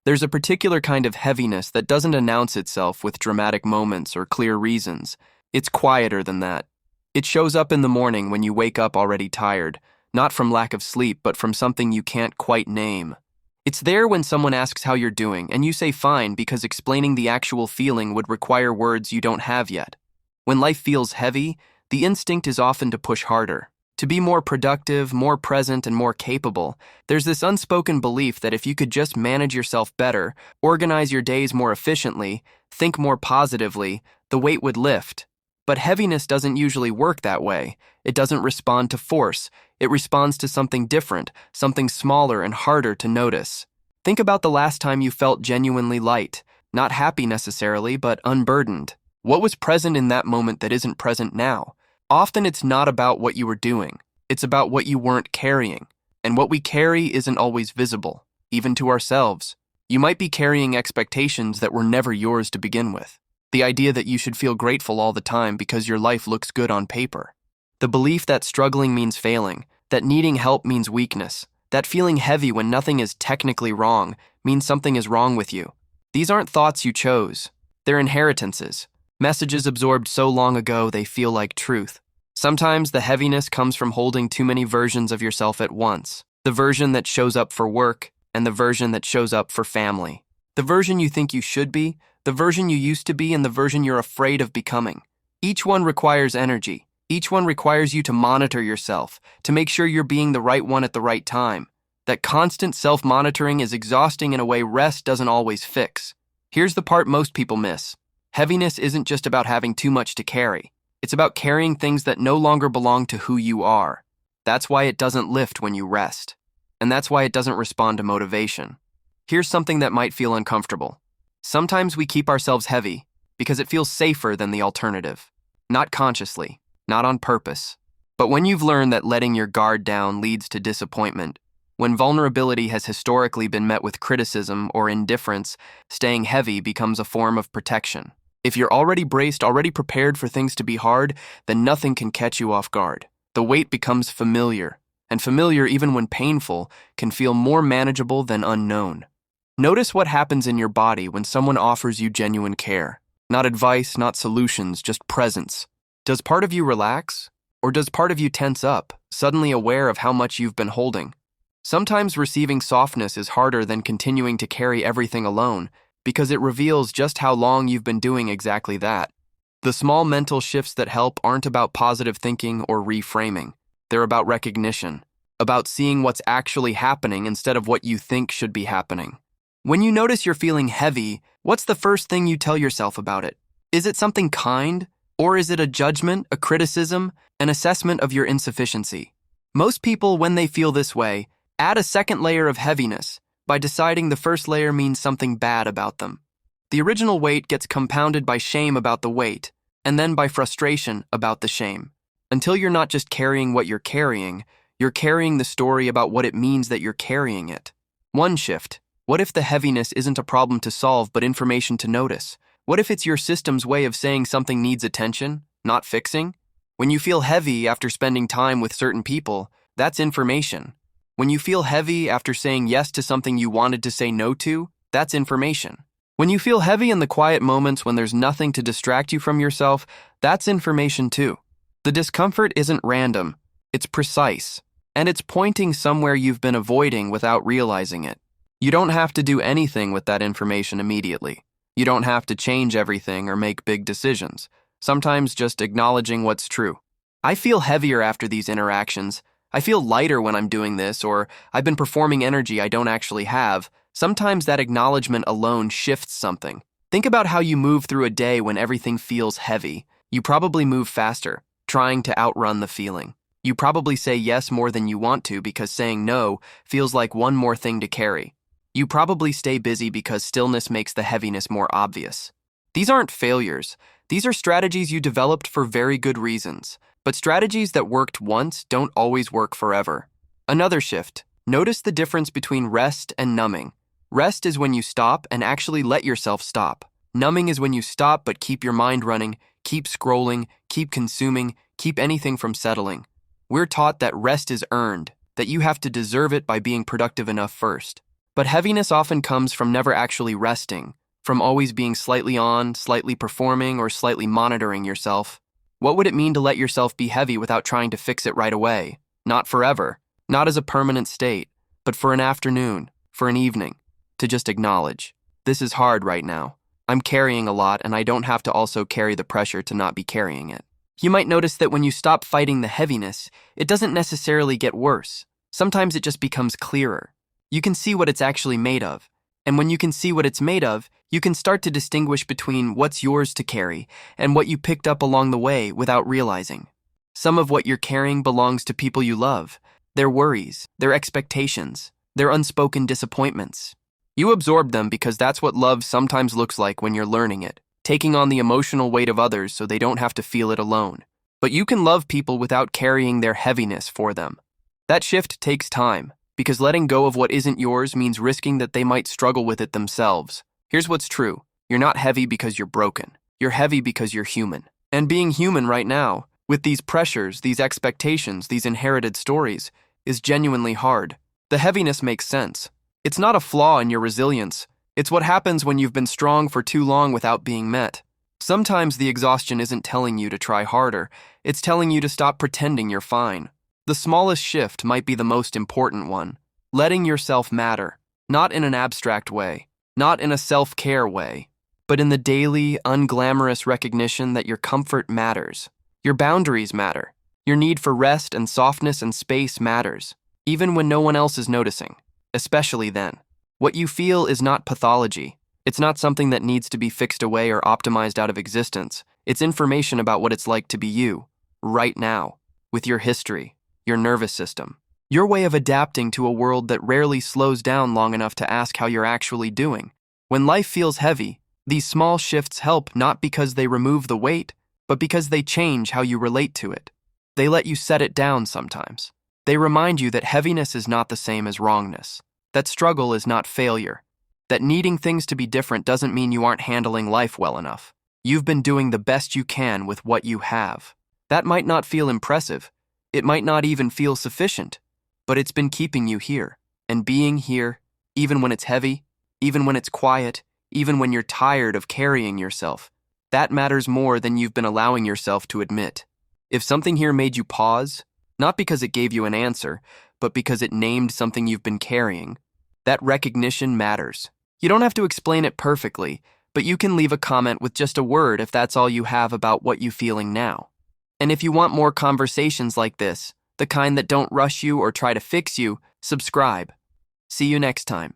There's a particular kind of heaviness that doesn't announce itself with dramatic moments or clear reasons. It's quieter than that. It shows up in the morning when you wake up already tired, not from lack of sleep, but from something you can't quite name. It's there when someone asks how you're doing, and you say fine because explaining the actual feeling would require words you don't have yet. When life feels heavy, the instinct is often to push harder, to be more productive, more present, and more capable. There's this unspoken belief that if you could just manage yourself better, organize your days more efficiently, think more positively, the weight would lift. But heaviness doesn't usually work that way. It doesn't respond to force. It responds to something different, something smaller and harder to notice. Think about the last time you felt genuinely light, not happy necessarily, but unburdened. What was present in that moment that isn't present now? Often it's not about what you were doing. It's about what you weren't carrying. And what we carry isn't always visible, even to ourselves. You might be carrying expectations that were never yours to begin with. The idea that you should feel grateful all the time because your life looks good on paper. The belief that struggling means failing, that needing help means weakness, that feeling heavy when nothing is technically wrong means something is wrong with you. These aren't thoughts you chose. They're inheritances. Messages absorbed so long ago they feel like truth. Sometimes the heaviness comes from holding too many versions of yourself at once. The version that shows up for work and the version that shows up for family. The version you think you should be, the version you used to be, and the version you're afraid of becoming. Each one requires energy. Each one requires you to monitor yourself, to make sure you're being the right one at the right time. That constant self-monitoring is exhausting in a way rest doesn't always fix. Here's the part most people miss. Heaviness isn't just about having too much to carry. It's about carrying things that no longer belong to who you are. That's why it doesn't lift when you rest. And that's why it doesn't respond to motivation. Here's something that might feel uncomfortable. Sometimes we keep ourselves heavy because it feels safer than the alternative. Not consciously, not on purpose. But when you've learned that letting your guard down leads to disappointment, when vulnerability has historically been met with criticism or indifference, staying heavy becomes a form of protection. If you're already braced, already prepared for things to be hard, then nothing can catch you off guard. The weight becomes familiar, and familiar, even when painful, can feel more manageable than unknown. Notice what happens in your body when someone offers you genuine care. Not advice, not solutions, just presence. Does part of you relax? Or does part of you tense up, suddenly aware of how much you've been holding? Sometimes receiving softness is harder than continuing to carry everything alone, because it reveals just how long you've been doing exactly that. The small mental shifts that help aren't about positive thinking or reframing. They're about recognition, about seeing what's actually happening instead of what you think should be happening. When you notice you're feeling heavy, what's the first thing you tell yourself about it? Is it something kind? Or is it a judgment, a criticism, an assessment of your insufficiency? Most people, when they feel this way, add a second layer of heaviness by deciding the first layer means something bad about them. The original weight gets compounded by shame about the weight, and then by frustration about the shame. Until you're not just carrying what you're carrying the story about what it means that you're carrying it. One shift. What if the heaviness isn't a problem to solve but information to notice? What if it's your system's way of saying something needs attention, not fixing? When you feel heavy after spending time with certain people, that's information. When you feel heavy after saying yes to something you wanted to say no to, that's information. When you feel heavy in the quiet moments when there's nothing to distract you from yourself, that's information too. The discomfort isn't random, it's precise, and it's pointing somewhere you've been avoiding without realizing it. You don't have to do anything with that information immediately. You don't have to change everything or make big decisions. Sometimes just acknowledging what's true. I feel heavier after these interactions. I feel lighter when I'm doing this, or I've been performing energy I don't actually have. Sometimes that acknowledgement alone shifts something. Think about how you move through a day when everything feels heavy. You probably move faster, trying to outrun the feeling. You probably say yes more than you want to because saying no feels like one more thing to carry. You probably stay busy because stillness makes the heaviness more obvious. These aren't failures. These are strategies you developed for very good reasons. But strategies that worked once don't always work forever. Another shift. Notice the difference between rest and numbing. Rest is when you stop and actually let yourself stop. Numbing is when you stop but keep your mind running, keep scrolling, keep consuming, keep anything from settling. We're taught that rest is earned, that you have to deserve it by being productive enough first. But heaviness often comes from never actually resting, from always being slightly on, slightly performing, or slightly monitoring yourself. What would it mean to let yourself be heavy without trying to fix it right away? Not forever, not as a permanent state, but for an afternoon, for an evening, to just acknowledge. This is hard right now. I'm carrying a lot, and I don't have to also carry the pressure to not be carrying it. You might notice that when you stop fighting the heaviness, it doesn't necessarily get worse. Sometimes it just becomes clearer. You can see what it's actually made of. And when you can see what it's made of, you can start to distinguish between what's yours to carry and what you picked up along the way without realizing. Some of what you're carrying belongs to people you love, their worries, their expectations, their unspoken disappointments. You absorb them because that's what love sometimes looks like when you're learning it, taking on the emotional weight of others so they don't have to feel it alone. But you can love people without carrying their heaviness for them. That shift takes time, because letting go of what isn't yours means risking that they might struggle with it themselves. Here's what's true. You're not heavy because you're broken. You're heavy because you're human. And being human right now, with these pressures, these expectations, these inherited stories, is genuinely hard. The heaviness makes sense. It's not a flaw in your resilience. It's what happens when you've been strong for too long without being met. Sometimes the exhaustion isn't telling you to try harder. It's telling you to stop pretending you're fine. The smallest shift might be the most important one. Letting yourself matter, not in an abstract way, not in a self-care way, but in the daily, unglamorous recognition that your comfort matters. Your boundaries matter. Your need for rest and softness and space matters, even when no one else is noticing, especially then. What you feel is not pathology. It's not something that needs to be fixed away or optimized out of existence. It's information about what it's like to be you, right now, with your history, your nervous system, your way of adapting to a world that rarely slows down long enough to ask how you're actually doing. When life feels heavy, these small shifts help not because they remove the weight, but because they change how you relate to it. They let you set it down sometimes. They remind you that heaviness is not the same as wrongness, that struggle is not failure, that needing things to be different doesn't mean you aren't handling life well enough. You've been doing the best you can with what you have. That might not feel impressive. It might not even feel sufficient, but it's been keeping you here, and being here, even when it's heavy, even when it's quiet, even when you're tired of carrying yourself, that matters more than you've been allowing yourself to admit. If something here made you pause, not because it gave you an answer, but because it named something you've been carrying, that recognition matters. You don't have to explain it perfectly, but you can leave a comment with just a word if that's all you have about what you're feeling now. And if you want more conversations like this, the kind that don't rush you or try to fix you, subscribe. See you next time.